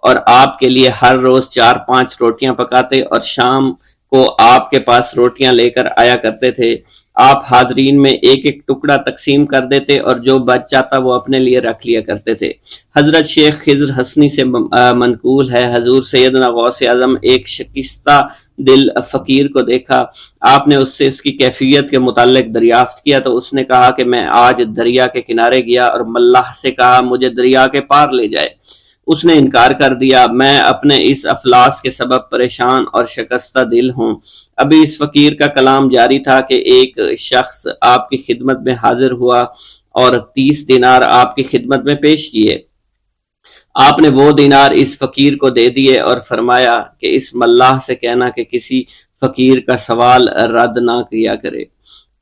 اور آپ کے لیے ہر روز 4-5 روٹیاں پکاتے اور شام کو آپ کے پاس روٹیاں لے کر آیا کرتے تھے۔ آپ حاضرین میں ایک ایک ٹکڑا تقسیم کر دیتے اور جو بچ جاتا وہ اپنے لیے رکھ لیا کرتے تھے۔ حضرت شیخ خضر حسنی سے منقول ہے، حضور سیدنا غوث اعظم ایک شکستہ دل فقیر کو دیکھا۔ آپ نے اس سے اس کی کیفیت کے متعلق دریافت کیا تو اس نے کہا کہ میں آج دریا کے کنارے گیا اور ملاح سے کہا مجھے دریا کے پار لے جائے۔ اس نے انکار کر دیا۔ میں اپنے اس افلاس کے سبب پریشان اور شکستہ دل ہوں۔ ابھی اس فقیر کا کلام جاری تھا کہ ایک شخص آپ کی خدمت میں حاضر ہوا اور 30 دینار آپ کی خدمت میں پیش کیے۔ آپ نے وہ دینار اس فقیر کو دے دیے اور فرمایا کہ اس ملاح سے کہنا کہ کسی فقیر کا سوال رد نہ کیا کرے۔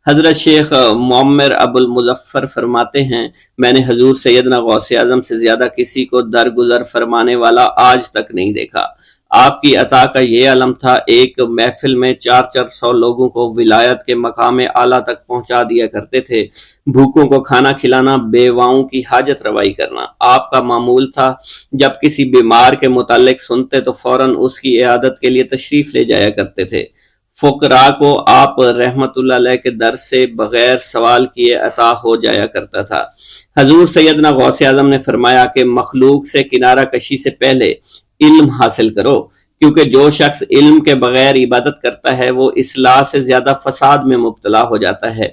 حضرت شیخ معمر ابو المظفر فرماتے ہیں، میں نے حضور سیدنا غوث اعظم سے زیادہ کسی کو درگزر فرمانے والا آج تک نہیں دیکھا۔ آپ کی عطا کا یہ علم تھا، ایک محفل میں 400 لوگوں کو ولایت کے مقام اعلیٰ تک پہنچا دیا کرتے تھے۔ بھوکوں کو کھانا کھلانا، بیواؤں کی حاجت روائی کرنا آپ کا معمول تھا۔ جب کسی بیمار کے متعلق سنتے تو فوراً اس کی عیادت کے لیے تشریف لے جایا کرتے تھے۔ فقراء کو آپ رحمت اللہ علیہ کے در سے بغیر سوال کیے عطا ہو جایا کرتا تھا۔ حضور سیدنا غوث اعظم نے فرمایا کہ مخلوق سے کنارہ کشی سے پہلے علم حاصل کرو، کیونکہ جو شخص علم کے بغیر عبادت کرتا ہے وہ اصلاح سے زیادہ فساد میں مبتلا ہو جاتا ہے۔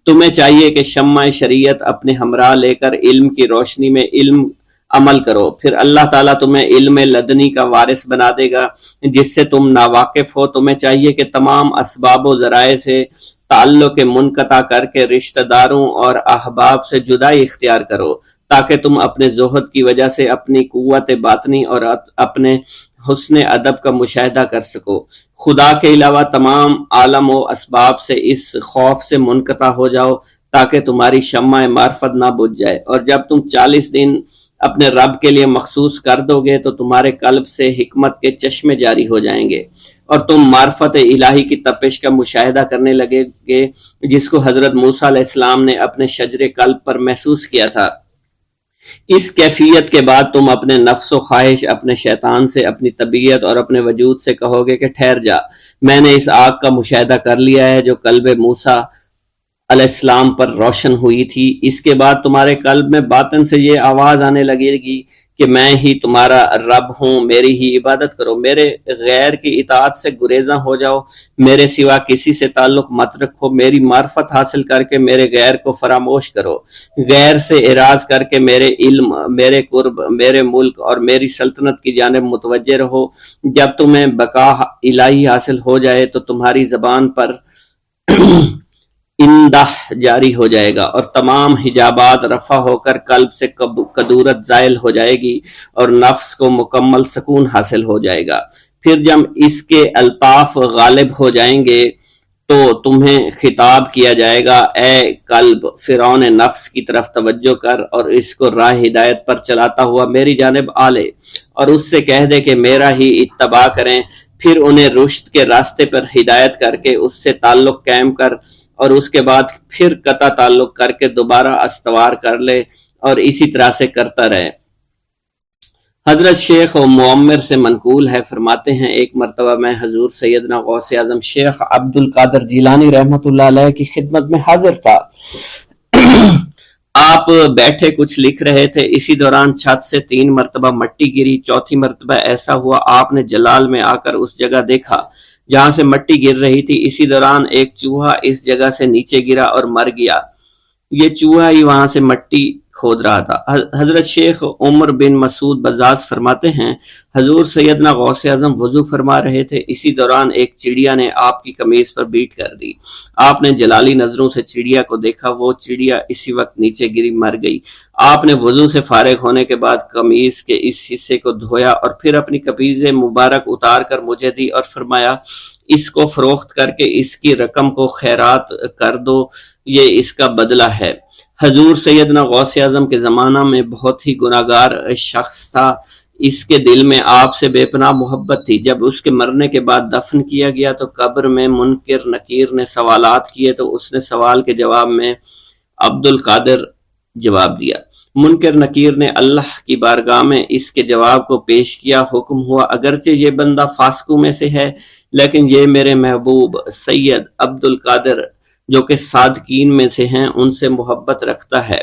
تمہیں چاہیے کہ شمع شریعت اپنے ہمراہ لے کر علم کی روشنی میں علم عمل کرو، پھر اللہ تعالیٰ تمہیں علم لدنی کا وارث بنا دے گا جس سے تم ناواقف ہو۔ تمہیں چاہیے کہ تمام اسباب و ذرائع سے تعلق منقطع کر کے رشتہ داروں اور احباب سے جدائی اختیار کرو، تاکہ تم اپنے زہد کی وجہ سے اپنی قوت باطنی اور اپنے حسن ادب کا مشاہدہ کر سکو۔ خدا کے علاوہ تمام عالم و اسباب سے اس خوف سے منقطع ہو جاؤ تاکہ تمہاری شمع معرفت نہ بجھ جائے، اور جب تم 40 دن اپنے رب کے لیے مخصوص کر دو گے تو تمہارے قلب سے حکمت کے چشمے جاری ہو جائیں گے اور تم معرفت الہی کی تپش کا مشاہدہ کرنے لگے گے جس کو حضرت موسیٰ علیہ السلام نے اپنے شجر قلب پر محسوس کیا تھا۔ اس کیفیت کے بعد تم اپنے نفس و خواہش، اپنے شیطان سے، اپنی طبیعت اور اپنے وجود سے کہو گے کہ ٹھہر جا، میں نے اس آگ کا مشاہدہ کر لیا ہے جو قلب موسیٰ علیہ السلام پر روشن ہوئی تھی۔ اس کے بعد تمہارے قلب میں باطن سے یہ آواز آنے لگے گی کہ میں ہی تمہارا رب ہوں، میری ہی عبادت کرو، میرے غیر کی اطاعت سے گریزاں ہو جاؤ، میرے سوا کسی سے تعلق مت رکھو، میری معرفت حاصل کر کے میرے غیر کو فراموش کرو، غیر سے اعراض کر کے میرے علم، میرے قرب، میرے ملک اور میری سلطنت کی جانب متوجہ رہو۔ جب تمہیں بقا الہی حاصل ہو جائے تو تمہاری زبان پر اندہ جاری ہو جائے گا اور تمام حجابات رفع ہو کر قلب سے کدورت زائل ہو جائے گی اور نفس کو مکمل سکون حاصل ہو جائے گا۔ پھر جب اس کے الطاف غالب ہو جائیں گے تو تمہیں خطاب کیا جائے گا، اے قلب، فرعون نفس کی طرف توجہ کر اور اس کو راہ ہدایت پر چلاتا ہوا میری جانب آ لے اور اس سے کہہ دے کہ میرا ہی اتباع کریں۔ پھر انہیں رشد کے راستے پر ہدایت کر کے اس سے تعلق قائم کر اور اس کے بعد پھر قطع تعلق کر کے دوبارہ استوار کر لے اور اسی طرح سے کرتا رہے۔ حضرت شیخ و معمر سے منقول ہے، فرماتے ہیں ایک مرتبہ میں حضور سیدنا غوث اعظم شیخ عبد القادر جیلانی رحمۃ اللہ علیہ کی خدمت میں حاضر تھا۔ آپ بیٹھے کچھ لکھ رہے تھے، اسی دوران چھت سے 3 مرتبہ مٹی گری، چوتھی مرتبہ ایسا ہوا آپ نے جلال میں آ کر اس جگہ دیکھا جہاں سے مٹی گر رہی تھی۔ اسی دوران ایک چوہا اس جگہ سے نیچے گرا اور مر گیا، یہ چوہا ہی وہاں سے مٹی کھود رہا تھا۔ حضرت شیخ عمر بن مسعود بزاز فرماتے ہیں حضور سیدنا غوث اعظم وضو فرما رہے تھے، اسی دوران ایک چڑیا نے آپ کی قمیض پر بیٹ کر دی۔ آپ نے جلالی نظروں سے چڑیا کو دیکھا، وہ چڑیا اسی وقت نیچے گری مر گئی۔ آپ نے وضو سے فارغ ہونے کے بعد قمیض کے اس حصے کو دھویا اور پھر اپنی قمیض مبارک اتار کر مجھے دی اور فرمایا اس کو فروخت کر کے اس کی رقم کو خیرات کر دو، یہ اس کا بدلہ ہے۔ حضور سیدنا غوث اعظم کے زمانہ میں بہت ہی گناہگار شخص تھا، اس کے دل میں آپ سے بے پناہ محبت تھی۔ جب اس کے مرنے کے بعد دفن کیا گیا تو قبر میں منکر نکیر نے سوالات کیے تو اس نے سوال کے جواب میں عبد القادر جواب دیا۔ منکر نکیر نے اللہ کی بارگاہ میں اس کے جواب کو پیش کیا، حکم ہوا اگرچہ یہ بندہ فاسقوں میں سے ہے لیکن یہ میرے محبوب سید عبد القادر جو کہ صادقین میں سے ہیں ان سے محبت رکھتا ہے۔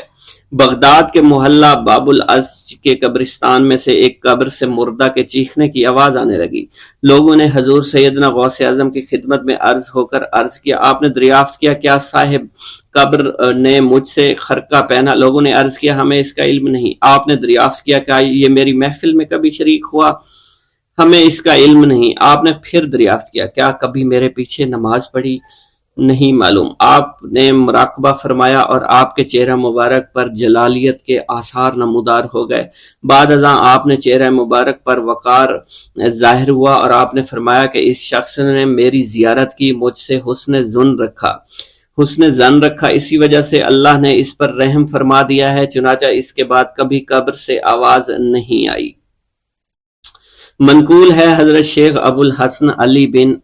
بغداد کے محلہ باب العز کے قبرستان میں سے ایک قبر سے مردہ کے چیخنے کی آواز آنے لگی۔ لوگوں نے حضور سیدنا غوث اعظم کی خدمت میں عرض ہو کر عرض کیا، آپ نے دریافت کیا کیا صاحب قبر نے مجھ سے خرقہ پہنا؟ لوگوں نے عرض کیا ہمیں اس کا علم نہیں۔ آپ نے دریافت کیا کہ یہ میری محفل میں کبھی شریک ہوا؟ ہمیں اس کا علم نہیں۔ آپ نے پھر دریافت کیا کیا کبھی میرے پیچھے نماز پڑھی؟ نہیں معلوم۔ آپ نے مراقبہ فرمایا اور آپ کے چہرہ مبارک پر جلالیت کے آثار نمودار ہو گئے۔ بعد ازاں آپ نے چہرہ مبارک پر وقار ظاہر ہوا اور آپ نے فرمایا کہ اس شخص نے میری زیارت کی، مجھ سے حسن ظن رکھا، اسی وجہ سے اللہ نے اس پر رحم فرما دیا ہے، چنانچہ اس کے بعد کبھی قبر سے آواز نہیں آئی۔ منقول ہے حضرت شیخ ابو الحسن علی بن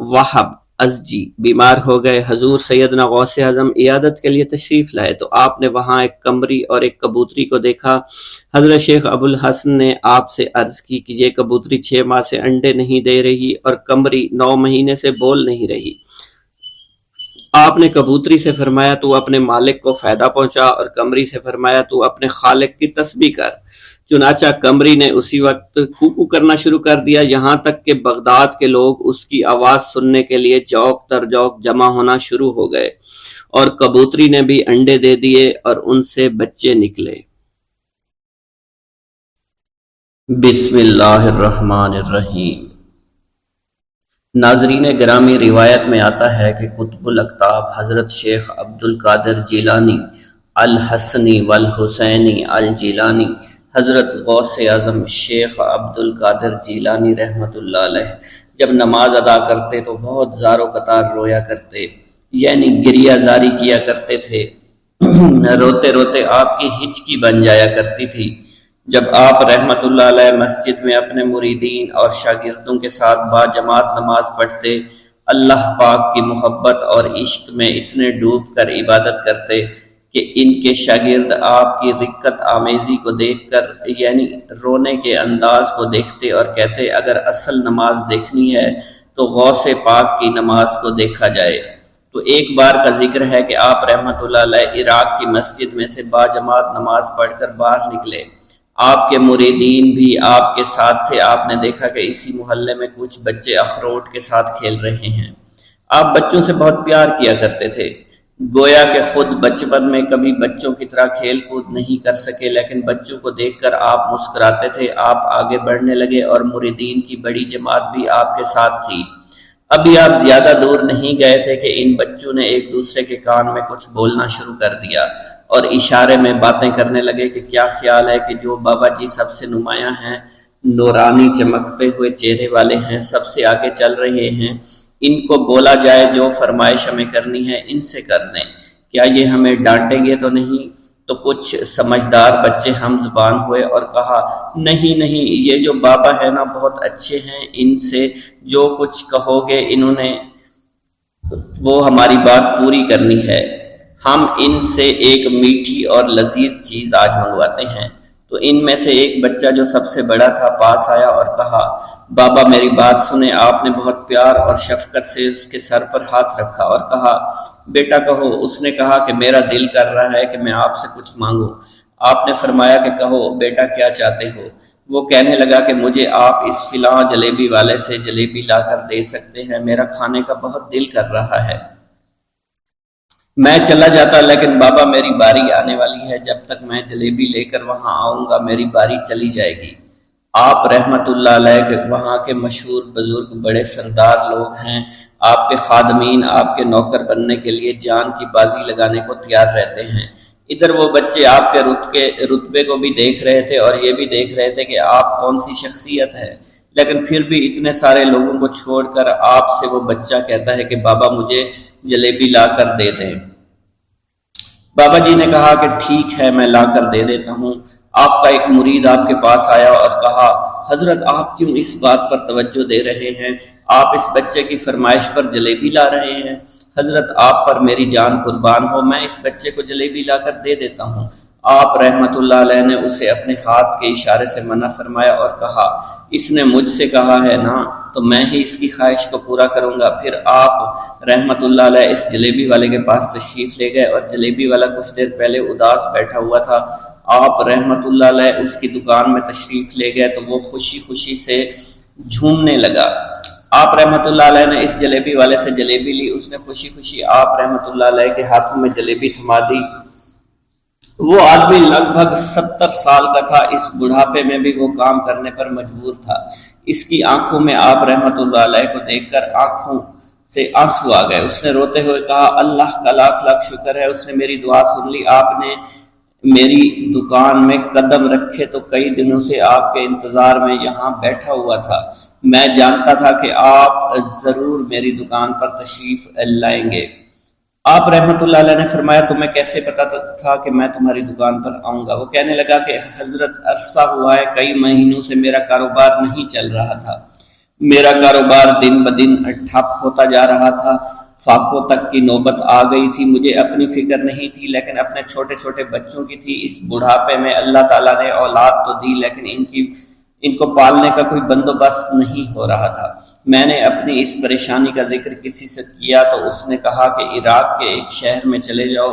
وہب ازجی بیمار ہو گئے، حضور سیدنا غوث اعظم عیادت کے لیے تشریف لائے تو آپ نے وہاں ایک قمری اور ایک کبوتری کو دیکھا۔ حضرت شیخ ابو الحسن نے آپ سے عرض کی کہ یہ کبوتری 6 ماہ سے انڈے نہیں دے رہی اور قمری 9 مہینے سے بول نہیں رہی۔ آپ نے کبوتری سے فرمایا تو اپنے مالک کو فائدہ پہنچا اور قمری سے فرمایا تو اپنے خالق کی تسبیح کر۔ چنانچہ قمری نے اسی وقت کوکو کرنا شروع کر دیا، یہاں تک کہ بغداد کے لوگ اس کی آواز سننے کے لیے جوق در جوق جمع ہونا شروع ہو گئے اور کبوتری نے بھی انڈے دے دیے اور ان سے بچے نکلے۔ بسم اللہ الرحمن الرحیم۔ ناظرین گرامی، روایت میں آتا ہے کہ قطب الاقطاب حضرت شیخ عبد القادر جیلانی الحسنی والحسینی الجیلانی حضرت غوث اعظم شیخ عبد القادر جیلانی رحمۃ اللہ علیہ جب نماز ادا کرتے تو بہت زار و قطار رویا کرتے، یعنی گریہ زاری کیا کرتے تھے۔ روتے روتے آپ کی ہچکی بن جایا کرتی تھی۔ جب آپ رحمۃ اللہ علیہ مسجد میں اپنے مریدین اور شاگردوں کے ساتھ با جماعت نماز پڑھتے، اللہ پاک کی محبت اور عشق میں اتنے ڈوب کر عبادت کرتے کہ ان کے شاگرد آپ کی رقت آمیزی کو دیکھ کر یعنی رونے کے انداز کو دیکھتے اور کہتے اگر اصل نماز دیکھنی ہے تو غوث پاک کی نماز کو دیکھا جائے۔ تو ایک بار کا ذکر ہے کہ آپ رحمۃ اللہ علیہ عراق کی مسجد میں سے با جماعت نماز پڑھ کر باہر نکلے، آپ کے مریدین بھی آپ کے ساتھ تھے۔ آپ نے دیکھا کہ اسی محلے میں کچھ بچے اخروٹ کے ساتھ کھیل رہے ہیں۔ آپ بچوں سے بہت پیار کیا کرتے تھے، گویا کہ خود بچپن میں کبھی بچوں کی طرح کھیل کود نہیں کر سکے، لیکن بچوں کو دیکھ کر آپ مسکراتے تھے۔ آپ آگے بڑھنے لگے اور مریدین کی بڑی جماعت بھی آپ کے ساتھ تھی۔ ابھی آپ زیادہ دور نہیں گئے تھے کہ ان بچوں نے ایک دوسرے کے کان میں کچھ بولنا شروع کر دیا اور اشارے میں باتیں کرنے لگے کہ کیا خیال ہے کہ جو بابا جی سب سے نمایاں ہیں، نورانی چمکتے ہوئے چہرے والے ہیں، سب سے آگے چل رہے ہیں، ان کو بولا جائے جو فرمائش ہمیں کرنی ہے ان سے کر دیں، کیا یہ ہمیں ڈانٹیں گے تو نہیں؟ تو کچھ سمجھدار بچے ہم زبان ہوئے اور کہا نہیں نہیں، یہ جو بابا ہے نا بہت اچھے ہیں، ان سے جو کچھ کہو گے انہوں نے وہ ہماری بات پوری کرنی ہے، ہم ان سے ایک میٹھی اور لذیذ چیز آج منگواتے ہیں۔ تو ان میں سے ایک بچہ جو سب سے بڑا تھا پاس آیا اور کہا، بابا میری بات سنیں۔ آپ نے بہت پیار اور شفقت سے اس کے سر پر ہاتھ رکھا اور کہا، بیٹا کہو۔ اس نے کہا کہ میرا دل کر رہا ہے کہ میں آپ سے کچھ مانگوں۔ آپ نے فرمایا کہ کہو بیٹا کیا چاہتے ہو؟ وہ کہنے لگا کہ مجھے آپ اس فلاں جلیبی والے سے جلیبی لا کر دے سکتے ہیں، میرا کھانے کا بہت دل کر رہا ہے۔ میں چلا جاتا، لیکن بابا میری باری آنے والی ہے، جب تک میں جلیبی لے کر وہاں آؤں گا میری باری چلی جائے گی۔ آپ رحمت اللہ علیہ کے وہاں کے مشہور بزرگ بڑے سردار لوگ ہیں، آپ کے خادمین آپ کے نوکر بننے کے لیے جان کی بازی لگانے کو تیار رہتے ہیں۔ ادھر وہ بچے آپ کے رتبے کو بھی دیکھ رہے تھے اور یہ بھی دیکھ رہے تھے کہ آپ کون سی شخصیت ہے، لیکن پھر بھی اتنے سارے لوگوں کو چھوڑ کر آپ سے وہ بچہ کہتا ہے کہ بابا مجھے جلیبی لا کر دے دیں۔ بابا جی نے کہا کہ ٹھیک ہے میں لا کر دے دیتا ہوں۔ آپ کا ایک مرید آپ کے پاس آیا اور کہا، حضرت آپ کیوں اس بات پر توجہ دے رہے ہیں؟ آپ اس بچے کی فرمائش پر جلیبی لا رہے ہیں۔ حضرت آپ پر میری جان قربان ہو، میں اس بچے کو جلیبی لا کر دے دیتا ہوں۔ آپ رحمت اللہ علیہ نے اسے اپنے ہاتھ کے اشارے سے منع فرمایا اور کہا، اس نے مجھ سے کہا ہے نا تو میں ہی اس کی خواہش کو پورا کروں گا۔ پھر آپ رحمت اللہ علیہ اس جلیبی والے کے پاس تشریف لے گئے اور جلیبی والا کچھ دیر پہلے اداس بیٹھا ہوا تھا۔ آپ رحمت اللہ علیہ اس کی دکان میں تشریف لے گئے تو وہ خوشی خوشی سے جھومنے لگا۔ آپ رحمت اللہ علیہ نے اس جلیبی والے سے جلیبی لی، اس نے خوشی خوشی آپ رحمت اللہ علیہ کے ہاتھوں میں جلیبی تھما دی۔ وہ آدمی لگ بھگ 70 سال کا تھا، اس بڑھاپے میں بھی وہ کام کرنے پر مجبور تھا۔ اس کی آنکھوں میں آپ رحمت اللہ علیہ کو دیکھ کر آنکھوں سے آنسو آ گئے۔ اس نے روتے ہوئے کہا، اللہ کا لاکھ لاکھ شکر ہے، اس نے میری دعا سن لی۔ آپ نے میری دکان میں قدم رکھے تو کئی دنوں سے آپ کے انتظار میں یہاں بیٹھا ہوا تھا۔ میں جانتا تھا کہ آپ ضرور میری دکان پر تشریف لائیں گے۔ آپ رحمت اللہ علیہ نے فرمایا، تمہیں کیسے پتا تھا کہ میں تمہاری دکان پر آؤں گا؟ وہ کہنے لگا کہ حضرت عرصہ ہوا ہے، کئی مہینوں سے میرا کاروبار نہیں چل رہا تھا، میرا کاروبار دن بدن ٹھپ ہوتا جا رہا تھا، فاقوں تک کی نوبت آ گئی تھی۔ مجھے اپنی فکر نہیں تھی لیکن اپنے چھوٹے چھوٹے بچوں کی تھی۔ اس بڑھاپے میں اللہ تعالیٰ نے اولاد تو دی لیکن ان کو پالنے کا کوئی بندوبست نہیں ہو رہا تھا۔ میں نے اپنی اس پریشانی کا ذکر کسی سے کیا تو اس نے کہا کہ عراق کے ایک شہر میں چلے جاؤ،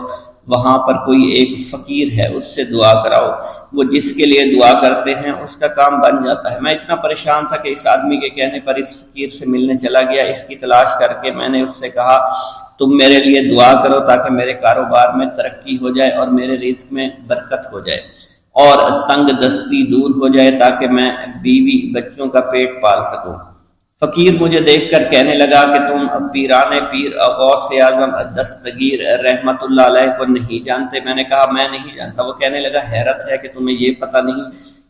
وہاں پر کوئی ایک فقیر ہے، اس سے دعا کراؤ، وہ جس کے لیے دعا کرتے ہیں اس کا کام بن جاتا ہے۔ میں اتنا پریشان تھا کہ اس آدمی کے کہنے پر اس فقیر سے ملنے چلا گیا۔ اس کی تلاش کر کے میں نے اس سے کہا، تم میرے لیے دعا کرو تاکہ میرے کاروبار میں ترقی ہو جائے اور میرے رزق میں برکت ہو جائے اور تنگ دستی دور ہو جائے تاکہ میں بیوی بچوں کا پیٹ پال سکوں۔ فقیر مجھے دیکھ کر کہنے لگا کہ تم پیران پیر غوث اعظم دستگیر رحمت اللہ علیہ کو نہیں جانتے؟ میں نے کہا میں نہیں جانتا۔ وہ کہنے لگا، حیرت ہے کہ تمہیں یہ پتہ نہیں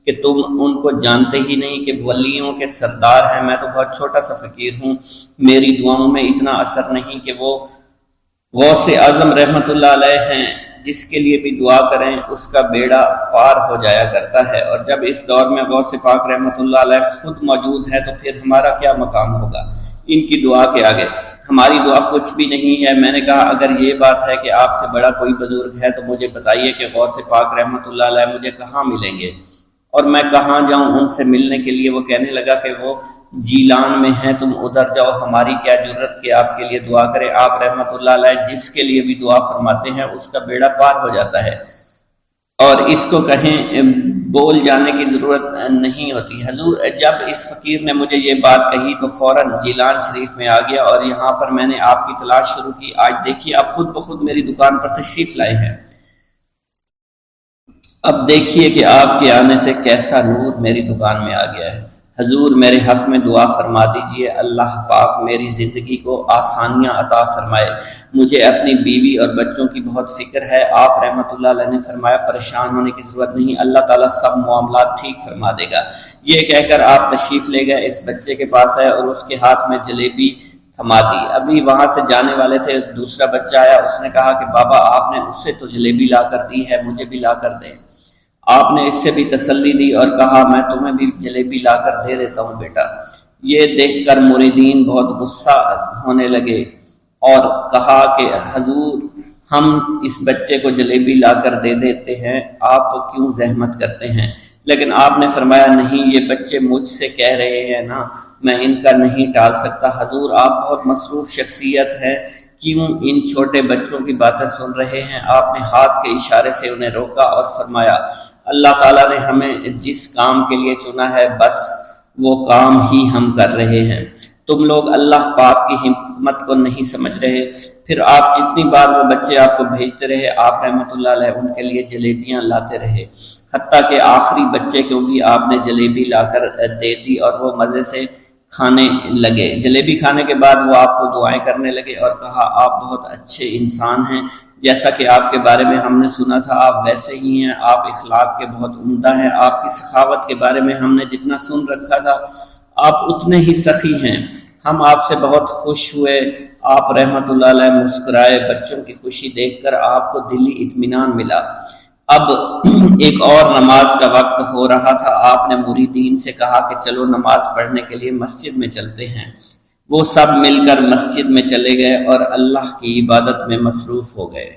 کہ تم ان کو جانتے ہی نہیں کہ ولیوں کے سردار ہیں۔ میں تو بہت چھوٹا سا فقیر ہوں، میری دعاؤں میں اتنا اثر نہیں کہ وہ غوث اعظم رحمت اللہ علیہ ہیں، جس کے لیے بھی دعا کریں اس کا بیڑا پار ہو جایا کرتا ہے، اور جب اس دور میں غوث پاک رحمت اللہ علیہ خود موجود ہے تو پھر ہمارا کیا مقام ہوگا ان کی دعا کے آگے؟ ہماری دعا کچھ بھی نہیں ہے۔ میں نے کہا، اگر یہ بات ہے کہ آپ سے بڑا کوئی بزرگ ہے تو مجھے بتائیے کہ غوث پاک رحمت اللہ علیہ مجھے کہاں ملیں گے اور میں کہاں جاؤں ان سے ملنے کے لیے؟ وہ کہنے لگا کہ وہ جیلان میں ہیں، تم ادھر جاؤ، ہماری کیا جرت کہ آپ کے لیے دعا کریں۔ آپ رحمت اللہ علیہ جس کے لیے بھی دعا فرماتے ہیں اس کا بیڑا پار ہو جاتا ہے اور اس کو کہیں بول جانے کی ضرورت نہیں ہوتی۔ حضور جب اس فقیر نے مجھے یہ بات کہی تو فوراً جیلان شریف میں آ گیا اور یہاں پر میں نے آپ کی تلاش شروع کی۔ آج دیکھیے آپ خود بخود میری دکان پر تشریف لائے ہیں۔ اب دیکھیے کہ آپ کے آنے سے کیسا نور میری دکان میں آ گیا ہے۔ حضور میرے حق میں دعا فرما دیجئے، اللہ پاک میری زندگی کو آسانیاں عطا فرمائے، مجھے اپنی بیوی اور بچوں کی بہت فکر ہے۔ آپ رحمت اللہ علیہ نے فرمایا، پریشان ہونے کی ضرورت نہیں، اللہ تعالیٰ سب معاملات ٹھیک فرما دے گا۔ یہ کہہ کر آپ تشریف لے گئے، اس بچے کے پاس آئے اور اس کے ہاتھ میں جلیبی تھما دی۔ ابھی وہاں سے جانے والے تھے، دوسرا بچہ آیا، اس نے کہا کہ بابا آپ نے اسے تو جلیبی لا کر دی ہے، مجھے بھی لا کر دیں۔ آپ نے اس سے بھی تسلی دی اور کہا میں تمہیں بھی جلیبی لا کر دے دیتا ہوں بیٹا۔ یہ دیکھ کر مریدین بہت غصہ ہونے لگے اور کہا کہ حضور ہم اس بچے کو جلیبی لا کر دے دیتے ہیں، آپ کیوں زحمت کرتے ہیں؟ لیکن آپ نے فرمایا نہیں، یہ بچے مجھ سے کہہ رہے ہیں نا، میں ان کا نہیں ٹال سکتا۔ حضور آپ بہت مصروف شخصیت ہے، کیوں ان چھوٹے بچوں کی باتیں سن رہے ہیں؟ آپ نے ہاتھ کے اشارے سے انہیں روکا اور فرمایا اللہ تعالیٰ نے ہمیں جس کام کے لیے چنا ہے بس وہ کام ہی ہم کر رہے ہیں، تم لوگ اللہ پاک کی حکمت کو نہیں سمجھ رہے۔ پھر آپ جتنی بار وہ بچے آپ کو بھیجتے رہے، آپ رحمۃ اللہ علیہ ان کے لیے جلیبیاں لاتے رہے، حتیٰ کہ آخری بچے کو بھی آپ نے جلیبی لا کر دے دی اور وہ مزے سے کھانے لگے۔ جلیبی کھانے کے بعد وہ آپ کو دعائیں کرنے لگے اور کہا آپ بہت اچھے انسان ہیں، جیسا کہ آپ کے بارے میں ہم نے سنا تھا آپ ویسے ہی ہیں، آپ اخلاق کے بہت عمدہ ہیں، آپ کی سخاوت کے بارے میں ہم نے جتنا سن رکھا تھا آپ اتنے ہی سخی ہیں، ہم آپ سے بہت خوش ہوئے۔ آپ رحمت اللہ علیہ مسکرائے، بچوں کی خوشی دیکھ کر آپ کو دلی اطمینان ملا۔ اب ایک اور نماز کا وقت ہو رہا تھا، آپ نے مریدین سے کہا کہ چلو نماز پڑھنے کے لیے مسجد میں چلتے ہیں۔ وہ سب مل کر مسجد میں چلے گئے اور اللہ کی عبادت میں مصروف ہو گئے۔